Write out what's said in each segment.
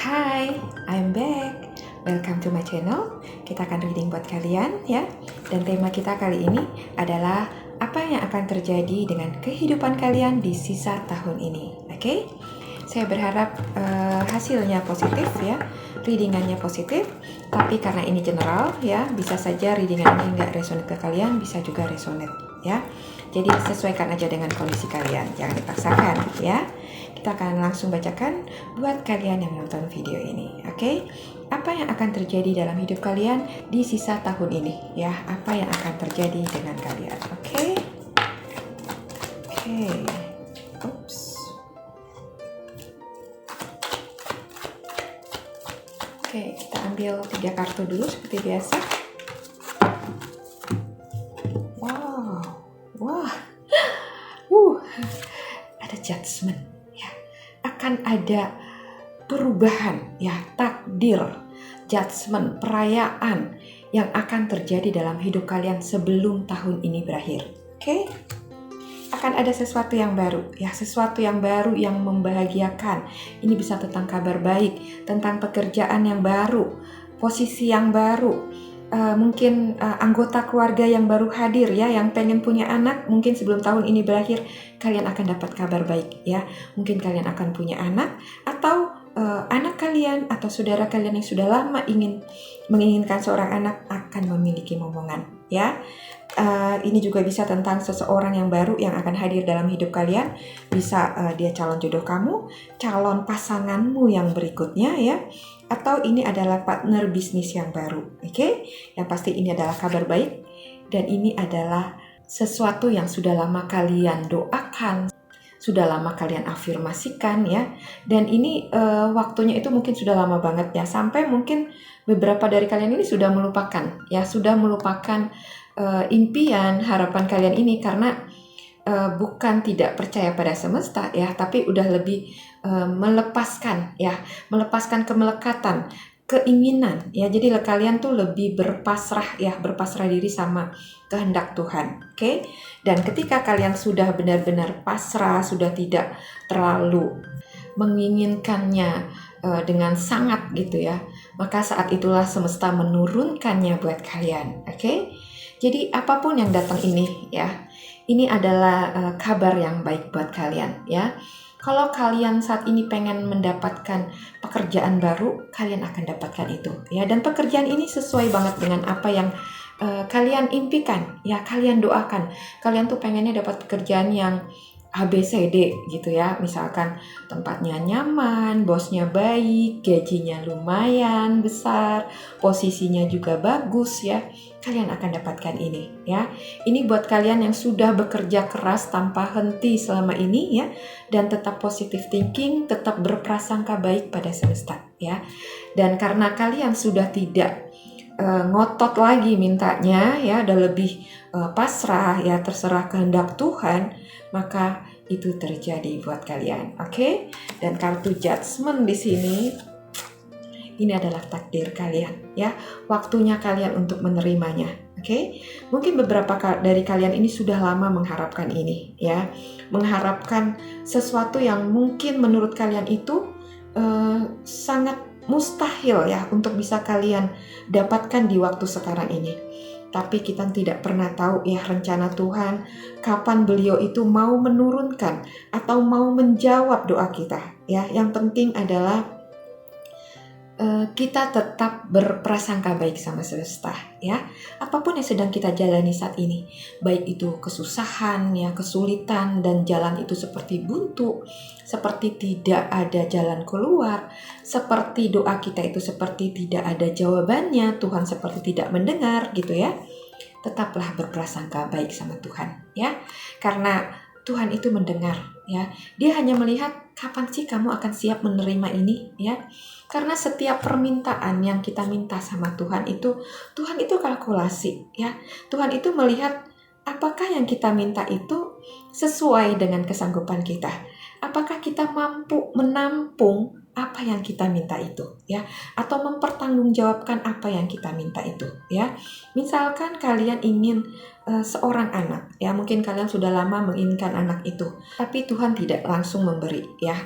Hai, I'm back. Welcome to my channel. Kita akan reading buat kalian ya. Dan tema kita kali ini adalah apa yang akan terjadi dengan kehidupan kalian di sisa tahun ini. Oke? Saya berharap hasilnya positif ya. Readingannya positif. Tapi karena ini general ya, bisa saja readingan ini nggak resonate ke kalian, bisa juga resonate ya. Jadi sesuaikan aja dengan kondisi kalian, jangan dipaksakan ya. Kita akan langsung bacakan buat kalian yang nonton video ini, oke? Apa yang akan terjadi dalam hidup kalian di sisa tahun ini, ya? Apa yang akan terjadi dengan kalian, oke? Oke, oops. Oke, kita ambil 3 kartu dulu seperti biasa. Wah, ada judgment. Akan ada perubahan ya, takdir, judgment, perayaan yang akan terjadi dalam hidup kalian sebelum tahun ini berakhir. Oke? Akan ada sesuatu yang baru ya, sesuatu yang baru yang membahagiakan. Ini bisa tentang kabar baik, tentang pekerjaan yang baru, posisi yang baru. Mungkin anggota keluarga yang baru hadir ya, yang pengen punya anak, mungkin sebelum tahun ini berakhir kalian akan dapat kabar baik ya. Mungkin kalian akan punya anak, atau anak kalian atau saudara kalian yang sudah lama menginginkan seorang anak akan memiliki momongan ya. Ini juga bisa tentang seseorang yang baru yang akan hadir dalam hidup kalian. Bisa dia calon jodoh kamu, calon pasanganmu yang berikutnya ya, atau ini adalah partner bisnis yang baru. Oke? Yang pasti ini adalah kabar baik, dan ini adalah sesuatu yang sudah lama kalian doakan, sudah lama kalian afirmasikan ya. Dan ini waktunya itu mungkin sudah lama banget ya, sampai mungkin beberapa dari kalian ini sudah melupakan ya, sudah melupakan impian, harapan kalian ini karena bukan tidak percaya pada semesta ya, tapi udah lebih melepaskan kemelekatan, keinginan ya. Jadi kalian tuh lebih berpasrah diri sama kehendak Tuhan. Oke? Dan ketika kalian sudah benar-benar pasrah, sudah tidak terlalu menginginkannya dengan sangat gitu ya, maka saat itulah semesta menurunkannya buat kalian. Oke? Jadi apapun yang datang ini ya, ini adalah kabar yang baik buat kalian ya. Kalau kalian saat ini pengen mendapatkan pekerjaan baru, kalian akan dapatkan itu ya. Dan pekerjaan ini sesuai banget dengan apa yang kalian impikan ya, kalian doakan. Kalian tuh pengennya dapat pekerjaan yang ABCD gitu ya. Misalkan tempatnya nyaman, bosnya baik, gajinya lumayan besar, posisinya juga bagus ya. Kalian akan dapatkan ini ya. Ini buat kalian yang sudah bekerja keras tanpa henti selama ini ya, dan tetap positive thinking, tetap berprasangka baik pada semesta ya. Dan karena kalian sudah tidak ngotot lagi mintanya ya, udah lebih pasrah ya, terserah kehendak Tuhan, maka itu terjadi buat kalian. Oke? Dan kartu judgment di sini, ini adalah takdir kalian ya, waktunya kalian untuk menerimanya. Oke? Mungkin beberapa dari kalian ini sudah lama mengharapkan ini ya, mengharapkan sesuatu yang mungkin menurut kalian itu sangat mustahil ya untuk bisa kalian dapatkan di waktu sekarang ini. Tapi kita tidak pernah tahu ya rencana Tuhan, kapan beliau itu mau menurunkan atau mau menjawab doa kita ya. Yang penting adalah kita tetap berprasangka baik sama semesta ya. Apapun yang sedang kita jalani saat ini, baik itu kesusahan ya, kesulitan, dan jalan itu seperti buntu, seperti tidak ada jalan keluar, seperti doa kita itu seperti tidak ada jawabannya, Tuhan seperti tidak mendengar gitu ya. Tetaplah berprasangka baik sama Tuhan ya. Karena Tuhan itu mendengar ya. Dia hanya melihat kapan sih kamu akan siap menerima ini ya. Karena setiap permintaan yang kita minta sama Tuhan itu kalkulasi ya. Tuhan itu melihat apakah yang kita minta itu sesuai dengan kesanggupan kita. Apakah kita mampu menampung apa yang kita minta itu, ya, atau mempertanggungjawabkan apa yang kita minta itu, ya. Misalkan kalian ingin seorang anak, ya, mungkin kalian sudah lama menginginkan anak itu, tapi Tuhan tidak langsung memberi, ya.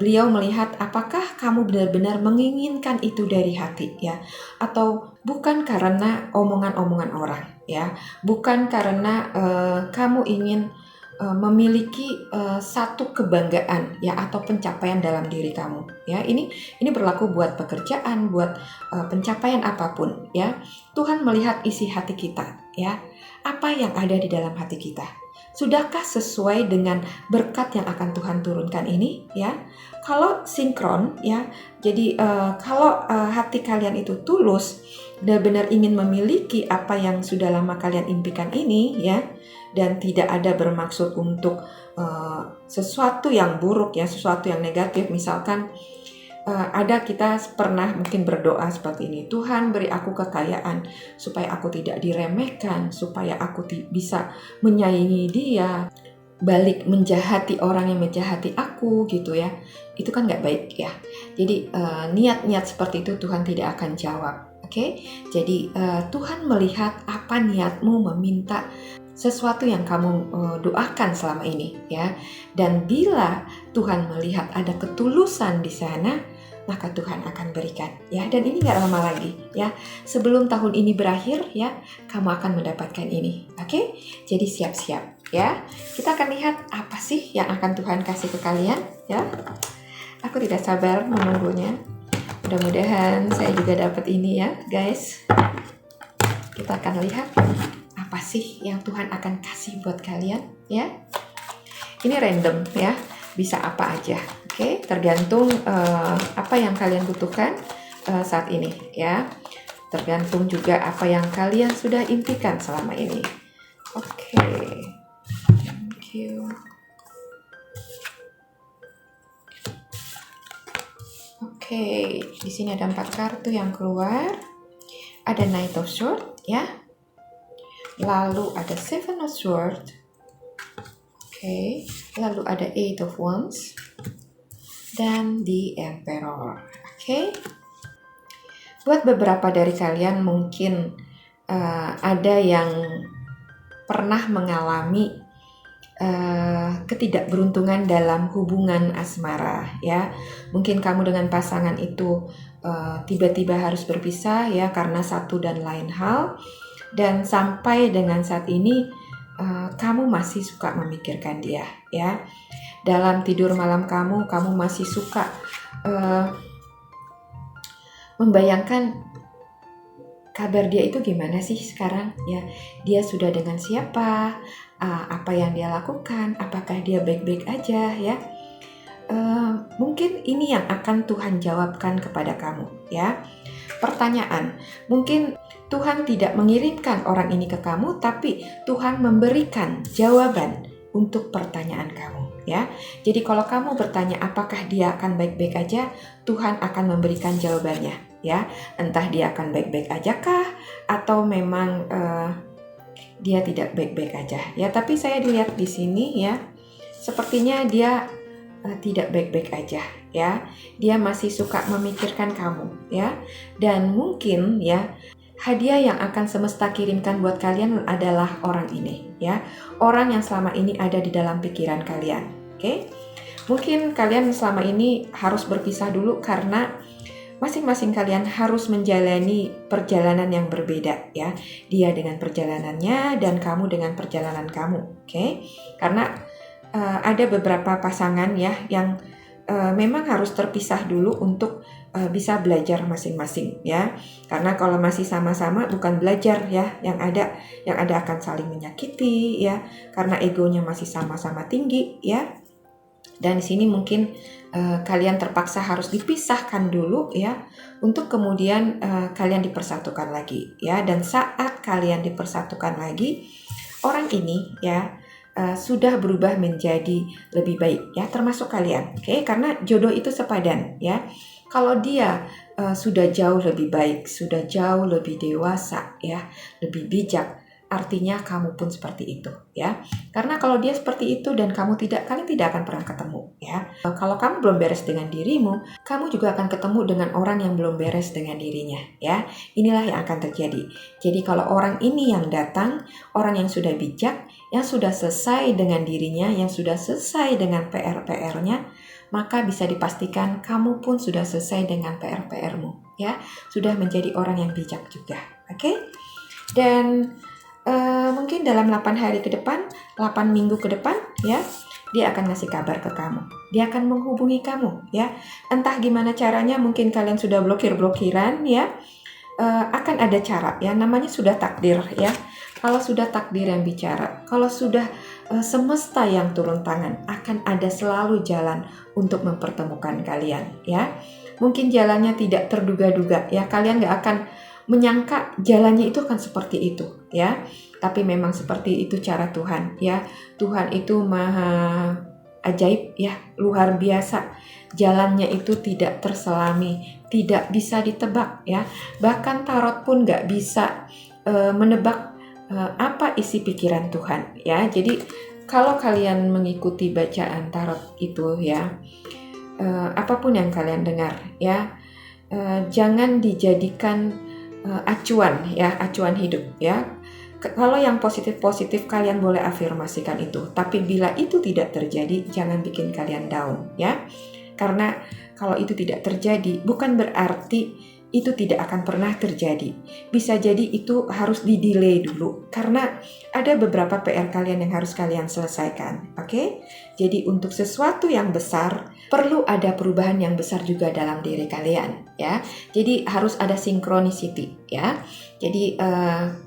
Beliau melihat apakah kamu benar-benar menginginkan itu dari hati, ya, atau bukan karena omongan-omongan orang, ya, bukan karena kamu ingin memiliki satu kebanggaan, ya, atau pencapaian dalam diri kamu, ya. Ini berlaku buat pekerjaan, buat pencapaian apapun, ya. Tuhan melihat isi hati kita, ya. Apa yang ada di dalam hati kita? Sudahkah sesuai dengan berkat yang akan Tuhan turunkan ini, ya? Kalau sinkron, ya. Jadi kalau hati kalian itu tulus, benar-benar ingin memiliki apa yang sudah lama kalian impikan ini, ya, dan tidak ada bermaksud untuk sesuatu yang buruk, ya, sesuatu yang negatif. Misalkan ada kita pernah mungkin berdoa seperti ini, Tuhan beri aku kekayaan supaya aku tidak diremehkan, supaya aku bisa menyayangi dia, balik menjahati orang yang menjahati aku, gitu, ya. Itu kan gak baik, ya. Jadi niat-niat seperti itu Tuhan tidak akan jawab. Oke? Jadi Tuhan melihat apa niatmu meminta sesuatu yang kamu doakan selama ini, ya. Dan bila Tuhan melihat ada ketulusan di sana, maka Tuhan akan berikan, ya. Dan ini gak lama lagi, ya. Sebelum tahun ini berakhir, ya, kamu akan mendapatkan ini. Oke? Jadi siap-siap, ya. Kita akan lihat apa sih yang akan Tuhan kasih ke kalian, ya. Aku tidak sabar menunggunya. Mudah-mudahan saya juga dapat ini, ya, guys. Kita akan lihat apa sih yang Tuhan akan kasih buat kalian, ya. Ini random, ya, bisa apa aja, oke, tergantung apa yang kalian butuhkan saat ini, ya, tergantung juga apa yang kalian sudah impikan selama ini. Oke, thank you. Oke, di sini ada 4 kartu yang keluar, ada Knight of Swords, ya. Lalu ada Seven of Swords. Oke. Lalu ada Eight of Wands. Dan The Emperor. Oke. Buat beberapa dari kalian mungkin ada yang pernah mengalami ketidakberuntungan dalam hubungan asmara, ya. Mungkin kamu dengan pasangan itu tiba-tiba harus berpisah, ya, karena satu dan lain hal. Dan sampai dengan saat ini kamu masih suka memikirkan dia, ya. Dalam tidur malam kamu masih suka membayangkan kabar dia itu gimana sih sekarang, ya. Dia sudah dengan siapa, apa yang dia lakukan, apakah dia baik-baik aja, ya. Mungkin ini yang akan Tuhan jawabkan kepada kamu, ya. Pertanyaan, mungkin Tuhan tidak mengirimkan orang ini ke kamu, tapi Tuhan memberikan jawaban untuk pertanyaan kamu, ya. Jadi kalau kamu bertanya apakah dia akan baik-baik aja, Tuhan akan memberikan jawabannya, ya. Entah dia akan baik-baik aja kah, atau memang dia tidak baik-baik aja, ya. Tapi saya dilihat di sini, ya, sepertinya dia tidak baik-baik aja, ya. Dia masih suka memikirkan kamu, ya. Dan mungkin, ya, hadiah yang akan semesta kirimkan buat kalian adalah orang ini, ya. Orang yang selama ini ada di dalam pikiran kalian, oke? Mungkin kalian selama ini harus berpisah dulu karena masing-masing kalian harus menjalani perjalanan yang berbeda, ya. Dia dengan perjalanannya dan kamu dengan perjalanan kamu, oke? Karena ada beberapa pasangan, ya, yang memang harus terpisah dulu untuk bisa belajar masing-masing, ya. Karena kalau masih sama-sama bukan belajar, ya, yang ada akan saling menyakiti, ya, karena egonya masih sama-sama tinggi, ya. Dan di sini mungkin kalian terpaksa harus dipisahkan dulu, ya, untuk kemudian kalian dipersatukan lagi, ya. Dan saat kalian dipersatukan lagi, orang ini, ya, sudah berubah menjadi lebih baik, ya, termasuk kalian, oke? Karena jodoh itu sepadan, ya. Kalau dia sudah jauh lebih baik, sudah jauh lebih dewasa, ya, lebih bijak, artinya kamu pun seperti itu ya. Karena kalau dia seperti itu dan kamu tidak, kalian tidak akan pernah ketemu ya. Kalau kamu belum beres dengan dirimu, kamu juga akan ketemu dengan orang yang belum beres dengan dirinya ya. Inilah yang akan terjadi. Jadi kalau orang ini yang datang, orang yang sudah bijak, yang sudah selesai dengan dirinya, yang sudah selesai dengan PR-PR-nya, maka bisa dipastikan kamu pun sudah selesai dengan PR-PR-mu ya, sudah menjadi orang yang bijak juga. Oke? Dan mungkin dalam 8 hari ke depan, 8 minggu ke depan ya, dia akan ngasih kabar ke kamu. Dia akan menghubungi kamu ya. Entah gimana caranya, mungkin kalian sudah blokir-blokiran ya. Akan ada cara ya, namanya sudah takdir ya. Kalau sudah takdir yang bicara, kalau sudah semesta yang turun tangan, akan ada selalu jalan untuk mempertemukan kalian ya. Mungkin jalannya tidak terduga-duga ya, kalian gak akan menyangka jalannya itu akan seperti itu ya. Tapi memang seperti itu cara Tuhan ya. Tuhan itu maha ajaib ya, luar biasa. Jalannya itu tidak terselami, tidak bisa ditebak ya. Bahkan tarot pun gak bisa menebak apa isi pikiran Tuhan ya. Jadi kalau kalian mengikuti bacaan tarot itu ya, apapun yang kalian dengar ya, jangan dijadikan acuan ya, acuan hidup ya. Kalau yang positif-positif kalian boleh afirmasikan itu, tapi bila itu tidak terjadi, jangan bikin kalian down ya. Karena kalau itu tidak terjadi, bukan berarti itu tidak akan pernah terjadi. Bisa jadi itu harus di-delay dulu, karena ada beberapa PR kalian yang harus kalian selesaikan. Oke? Jadi untuk sesuatu yang besar, perlu ada perubahan yang besar juga dalam diri kalian ya. Jadi harus ada synchronicity ya. Jadi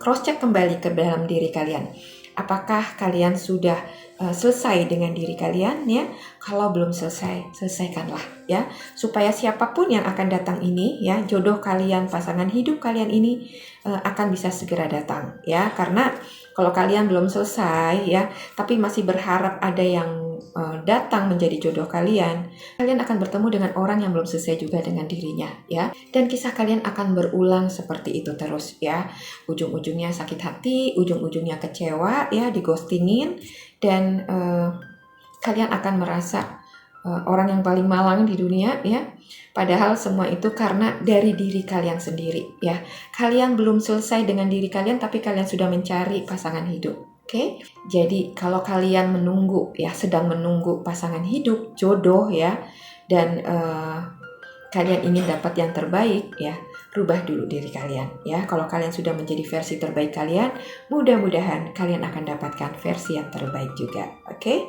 cross check kembali ke dalam diri kalian. Apakah kalian sudah selesai dengan diri kalian ya? Kalau belum selesai, selesaikanlah ya. Supaya siapapun yang akan datang ini ya, jodoh kalian, pasangan hidup kalian ini akan bisa segera datang ya. Karena kalau kalian belum selesai ya, tapi masih berharap ada yang datang menjadi jodoh kalian, kalian akan bertemu dengan orang yang belum selesai juga dengan dirinya ya. Dan kisah kalian akan berulang seperti itu terus ya. Ujung-ujungnya sakit hati, ujung-ujungnya kecewa ya, digostingin, dan kalian akan merasa orang yang paling malang di dunia ya. Padahal semua itu karena dari diri kalian sendiri ya. Kalian belum selesai dengan diri kalian, tapi kalian sudah mencari pasangan hidup. Oke, jadi kalau kalian menunggu ya, sedang menunggu pasangan hidup, jodoh ya, dan kalian ingin dapat yang terbaik ya, rubah dulu diri kalian ya. Kalau kalian sudah menjadi versi terbaik kalian, mudah-mudahan kalian akan dapatkan versi yang terbaik juga. Oke?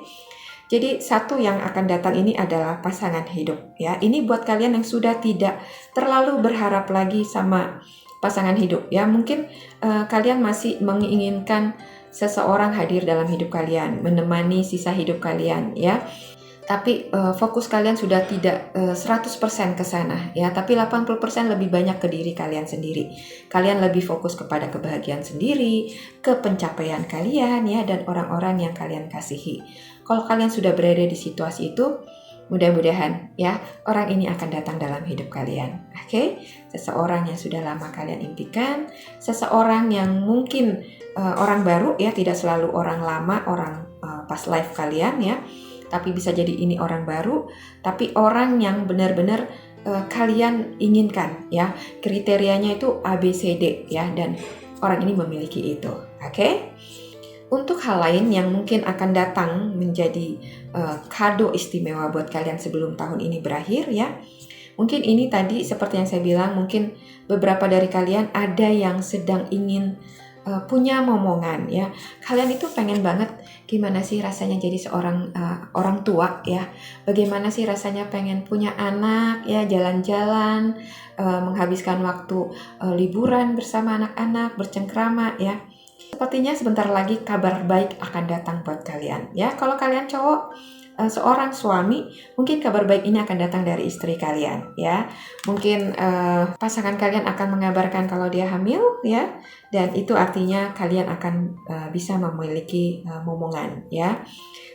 Jadi satu yang akan datang ini adalah pasangan hidup ya. Ini buat kalian yang sudah tidak terlalu berharap lagi sama pasangan hidup ya. Mungkin kalian masih menginginkan seseorang hadir dalam hidup kalian, menemani sisa hidup kalian ya. Tapi fokus kalian sudah tidak 100% ke sana ya, tapi 80% lebih banyak ke diri kalian sendiri. Kalian lebih fokus kepada kebahagiaan sendiri, ke pencapaian kalian ya, dan orang-orang yang kalian kasihi. Kalau kalian sudah berada di situasi itu, mudah-mudahan ya, orang ini akan datang dalam hidup kalian. Oke? Seseorang yang sudah lama kalian impikan, seseorang yang mungkin orang baru ya, tidak selalu orang lama, orang pas life kalian ya. Tapi bisa jadi ini orang baru, tapi orang yang benar-benar kalian inginkan ya. Kriterianya itu ABCD ya, dan orang ini memiliki itu. Oke? Untuk hal lain yang mungkin akan datang menjadi kado istimewa buat kalian sebelum tahun ini berakhir ya. Mungkin ini tadi seperti yang saya bilang, mungkin beberapa dari kalian ada yang sedang ingin punya momongan ya. Kalian itu pengen banget gimana sih rasanya jadi seorang orang tua ya. Bagaimana sih rasanya pengen punya anak ya, jalan-jalan, menghabiskan waktu liburan bersama anak-anak, bercengkrama ya. Sepertinya sebentar lagi kabar baik akan datang buat kalian ya. Kalau kalian cowok, seorang suami, mungkin kabar baik ini akan datang dari istri kalian ya. Mungkin pasangan kalian akan mengabarkan kalau dia hamil ya, dan itu artinya kalian akan bisa memiliki momongan ya.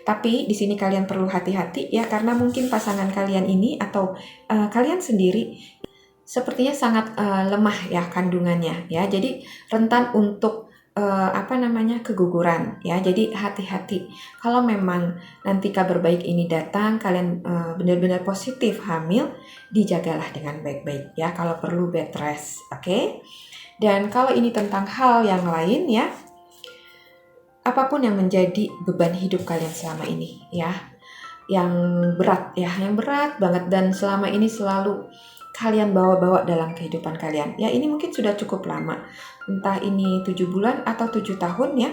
Tapi di sini kalian perlu hati-hati ya, karena mungkin pasangan kalian ini atau kalian sendiri sepertinya sangat lemah ya kandungannya ya. Jadi rentan untuk keguguran ya. Jadi hati-hati kalau memang nanti kabar baik ini datang, kalian benar-benar positif hamil, dijagalah dengan baik-baik ya. Kalau perlu bed rest, oke? Dan kalau ini tentang hal yang lain ya, apapun yang menjadi beban hidup kalian selama ini ya, yang berat banget dan selama ini selalu kalian bawa-bawa dalam kehidupan kalian. Ya ini mungkin sudah cukup lama. Entah ini 7 bulan atau 7 tahun ya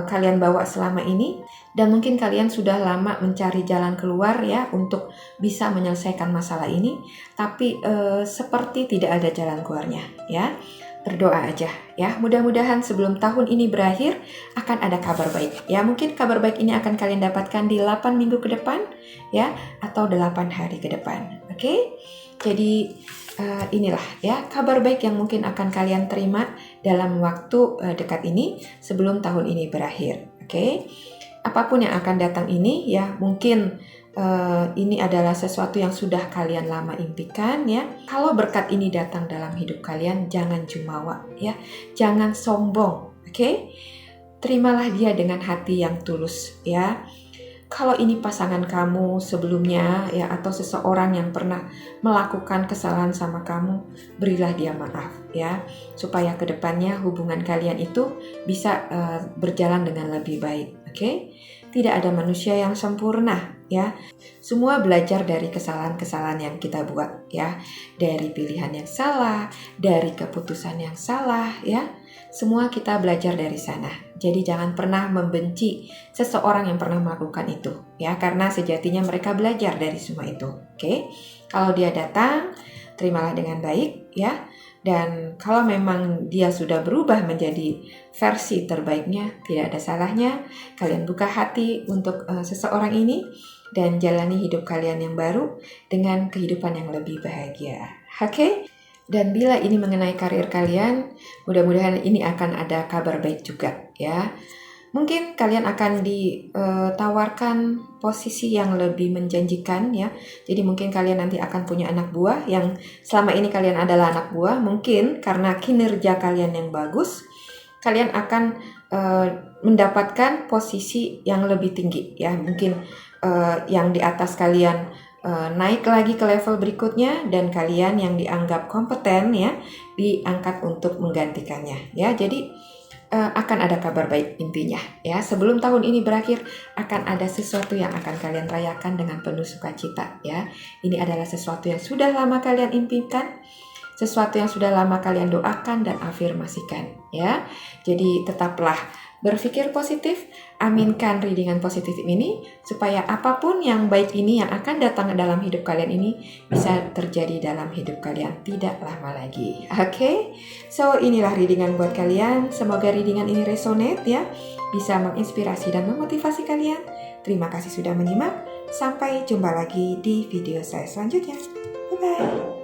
kalian bawa selama ini. Dan mungkin kalian sudah lama mencari jalan keluar ya untuk bisa menyelesaikan masalah ini. Tapi seperti tidak ada jalan keluarnya ya. Berdoa aja ya. Mudah-mudahan sebelum tahun ini berakhir akan ada kabar baik. Ya mungkin kabar baik ini akan kalian dapatkan di 8 minggu ke depan ya atau 8 hari ke depan. Oke? Jadi inilah ya kabar baik yang mungkin akan kalian terima dalam waktu dekat ini sebelum tahun ini berakhir. Oke? Apapun yang akan datang ini ya mungkin ini adalah sesuatu yang sudah kalian lama impikan ya. Kalau berkat ini datang dalam hidup kalian, jangan jumawa ya. Jangan sombong, oke? Terimalah dia dengan hati yang tulus ya. Kalau ini pasangan kamu sebelumnya ya atau seseorang yang pernah melakukan kesalahan sama kamu, berilah dia maaf ya supaya kedepannya hubungan kalian itu bisa berjalan dengan lebih baik, oke? Tidak ada manusia yang sempurna ya. Semua belajar dari kesalahan-kesalahan yang kita buat ya, dari pilihan yang salah, dari keputusan yang salah ya. Semua kita belajar dari sana. Jadi jangan pernah membenci seseorang yang pernah melakukan itu ya, karena sejatinya mereka belajar dari semua itu. Oke? Kalau dia datang, terimalah dengan baik ya. Dan kalau memang dia sudah berubah menjadi versi terbaiknya, tidak ada salahnya kalian buka hati untuk seseorang ini dan jalani hidup kalian yang baru dengan kehidupan yang lebih bahagia. Oke? Dan bila ini mengenai karir kalian, mudah-mudahan ini akan ada kabar baik juga ya. Mungkin kalian akan ditawarkan posisi yang lebih menjanjikan ya. Jadi mungkin kalian nanti akan punya anak buah yang selama ini kalian adalah anak buah. Mungkin karena kinerja kalian yang bagus, kalian akan mendapatkan posisi yang lebih tinggi ya. Mungkin yang di atas kalian naik lagi ke level berikutnya dan kalian yang dianggap kompeten ya diangkat untuk menggantikannya ya. Jadi akan ada kabar baik intinya ya. Sebelum tahun ini berakhir akan ada sesuatu yang akan kalian rayakan dengan penuh sukacita ya. Ini adalah sesuatu yang sudah lama kalian impikan, sesuatu yang sudah lama kalian doakan dan afirmasikan ya. Jadi tetaplah berpikir positif, aminkan readingan positif ini supaya apapun yang baik ini yang akan datang dalam hidup kalian ini bisa terjadi dalam hidup kalian tidak lama lagi. Oke? So inilah readingan buat kalian. Semoga readingan ini resonate ya, bisa menginspirasi dan memotivasi kalian. Terima kasih sudah menyimak. Sampai jumpa lagi di video saya selanjutnya. Bye bye.